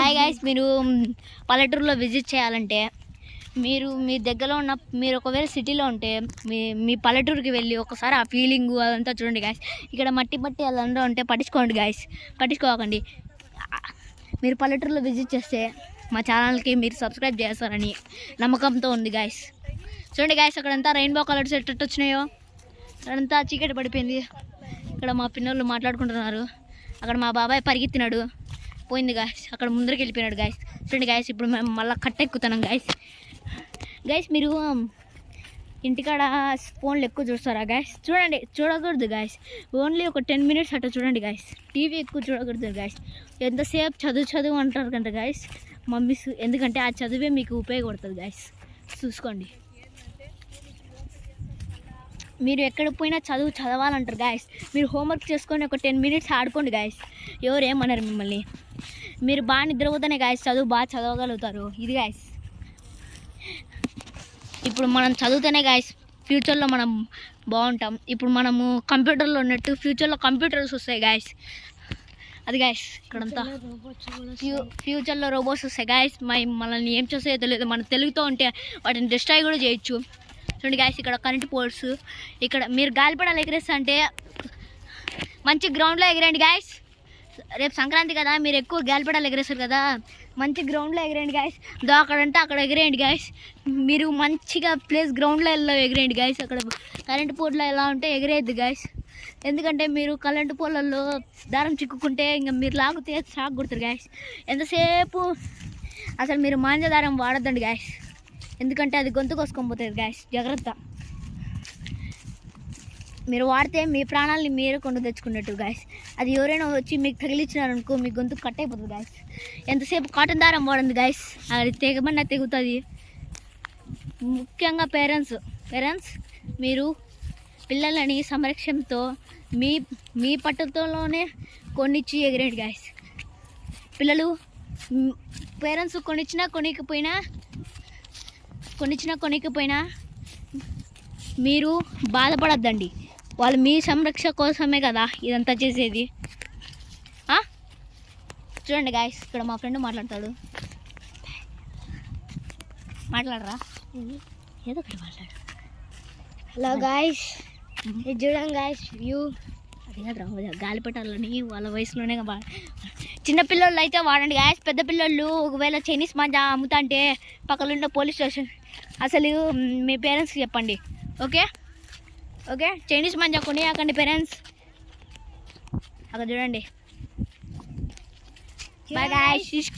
Bye guys. మీరు పల్లెటూరులో visit చేయాలంటే మీ దగ్గరలో ఉన్న మీరు ఒకవేళ సిటీలో ఉంటే మీ పల్లెటూరుకి వెళ్ళి ఒకసారి ఆ ఫీలింగ్ అదంతా చూడండి గాయస్. ఇక్కడ మట్టి అదంతా ఉంటే పట్టించుకోండి గాయస్, పట్టించుకోకండి. మీరు పల్లెటూరులో విజిట్ చేస్తే మా ఛానల్కి మీరు సబ్స్క్రైబ్ చేస్తారని నమ్మకంతో ఉంది గాయస్. చూడండి గాయస్, అక్కడంతా రెయిన్బో కలర్స్ ఎట్టు వచ్చినాయో. అక్కడంతా చీకటి పడిపోయింది. ఇక్కడ మా పిన్నోళ్ళు మాట్లాడుకుంటున్నారు. అక్కడ మా బాబాయ్ పరిగెత్తినాడు, పోయింది గాయస్. అక్కడ ముందరికి వెళ్ళిపోయినాడు గాయస్. చూడండి గాయస్, ఇప్పుడు మేము మళ్ళీ కట్టెక్కుతున్నాం గాయస్. మీరు ఇంటికాడ ఫోన్లు ఎక్కువ చూస్తారా గాయస్? చూడకూడదు గాయస్. ఓన్లీ ఒక 10 minutes అట్లా చూడండి గాయస్. టీవీ ఎక్కువ చూడకూడదు గాయస్. ఎంతసేపు చదువు అంటారు కదా గాయస్ మమ్మీస్, ఎందుకంటే ఆ చదువే మీకు ఉపయోగపడుతుంది గాయస్. చూసుకోండి, మీరు ఎక్కడ పోయినా చదవాలంటారు గాయస్. మీరు హోంవర్క్ చేసుకొని ఒక 10 minutes ఆడుకోండి గాయస్. ఎవరేమన్నారు మిమ్మల్ని? మీరు బాగా నిద్రపోతేనే గాయస్ బాగా చదవగలుగుతారు. ఇది గాయస్, ఇప్పుడు మనం చదివితేనే గాయస్ ఫ్యూచర్లో మనం బాగుంటాం. ఇప్పుడు మనము కంప్యూటర్లో ఉన్నట్టు ఫ్యూచర్లో కంప్యూటర్స్ వస్తాయి గాయస్. అది గాయస్, ఇక్కడంతా ఫ్యూచర్లో రోబోట్స్ వస్తాయి గాయస్. మనల్ని ఏం చేస్తాయో తెలియదు. మన తెలుగుతో ఉంటే వాటిని డిస్ట్రాయ్ కూడా చేయొచ్చు. చూడండి గాయస్, ఇక్కడ కరెంట్ పోల్స్. ఇక్కడ మీరు గాలిపటాలు ఎగరేస్తా అంటే మంచి గ్రౌండ్లో ఎగరండి గాయస్. రేపు సంక్రాంతి కదా, మీరు ఎక్కువ గాలిపటాలు ఎగరేస్తారు కదా, మంచి గ్రౌండ్లో ఎగరేయండి గాయస్. అక్కడంటే అక్కడ ఎగరేయండి గాయస్. మీరు మంచిగా ప్లేస్ గ్రౌండ్లో ఎగరేయండి గాయస్. అక్కడ కరెంట్ పోల్లో ఎలా ఉంటే ఎగరేయద్దు గాయస్. ఎందుకంటే మీరు కరెంట్ పోలల్లో దారం చిక్కుకుంటే ఇంకా మీరు లాగితే షాక్ కొడతారు గాయస్. ఎంతసేపు అసలు మీరు మాంజ దారం వాడద్దండి గాయస్, ఎందుకంటే అది గొంతు కోసుకొని పోతుంది గాయస్. జాగ్రత్త, మీరు వాడితే మీ ప్రాణాలని మీరే కొండ తెచ్చుకున్నట్టు గాయస్. అది ఎవరైనా వచ్చి మీకు తగిలిచ్చినారనుకో మీ గొంతు కట్ అయిపోతుంది గాయస్. ఎంతసేపు కాటన్ దారం వాడండి గాయస్, అది తెగమన్నా తెగుతుంది. ముఖ్యంగా పేరెంట్స్ మీరు పిల్లలని సంరక్షణతో మీ పట్టుదలలోనే కొనిచ్చి ఎగిరేయండి గాయస్. పిల్లలు పేరెంట్స్ కొనికపోయినా మీరు బాధపడద్దండి. వాళ్ళు మీ సంరక్షణ కోసమే కదా ఇదంతా చేసేది. చూడండి గాయస్, ఇక్కడ మా ఫ్రెండ్ మాట్లాడతాడు. మాట్లాడరా, ఏదో ఒకటి మాట్లాడు. హలో గాయస్, ఇది చూడండి గాయస్ వ్యూ. అది కాదు రా, గాలిపటాలని వాళ్ళ వయసులోనే చిన్నపిల్లలు అయితే వాడండి గాయస్. పెద్ద పిల్లలు ఒకవేళ చైనీస్ మాంజా అమ్ముతా అంటే పక్కన పోలీస్ స్టేషన్. అసలు మీ పేరెంట్స్కి చెప్పండి, ఓకే? చైనీస్ మాంజా కొనియాకండి పేరెంట్స్. అక్కడ చూడండి. Bye guys.